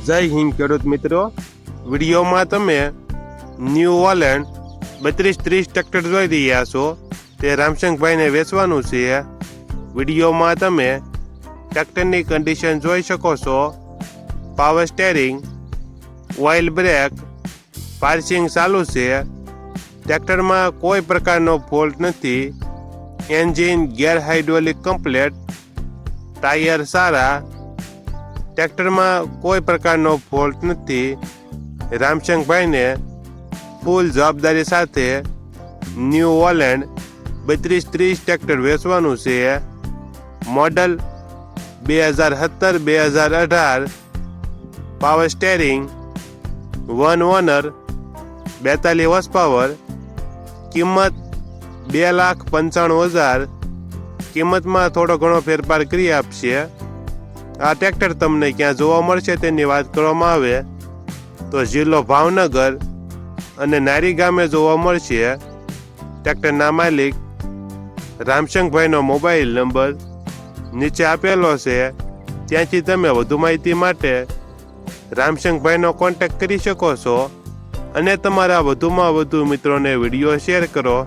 જય હિન્દ ખેડૂત મિત્રો, વિડીયોમાં તમે ન્યૂ હોલેન્ડ 3230 ટ્રેક્ટર જોઈ રહ્યા છો. તે રામશંકભાઈને વેચવાનું છે. વિડીયોમાં તમે ટ્રેક્ટરની કન્ડિશન જોઈ શકો છો. Power steering, oil brake, passing ચાલુ છે. ટ્રેક્ટરમાં કોઈ પ્રકારનો ફોલ્ટ નથી. Engine gear hydraulic complete, tyre સારા. ટ્રેક્ટરમાં કોઈ પ્રકારનો ફોલ્ટ નથી. રામશંકભાઈને ફૂલ જવાબદારી સાથે ન્યૂ હોલેન્ડ 3230 ટ્રેક્ટર વેચવાનું છે. Model 2017-2018, power steering, 1 owner, 42 horse power. કિંમત 2,95,000. કિંમતમાં થોડો ઘણો ફેરફાર કરી આપશે. આ ટ્રેક્ટર તમને ક્યાં જોવા મળશે તેની વાત કરવામાં આવે તો જિલ્લો ભાવનગર અને નારી ગામે જોવા મળશે. ટ્રેક્ટરના માલિક રામશંકભાઈનો મોબાઈલ નંબર નીચે આપેલો છે. ત્યાંથી તમે વધુ માહિતી માટે રામશંકભાઈનો કોન્ટેક્ટ કરી શકો છો અને તમારા વધુમાં વધુ મિત્રોને વિડીયો શેર કરો.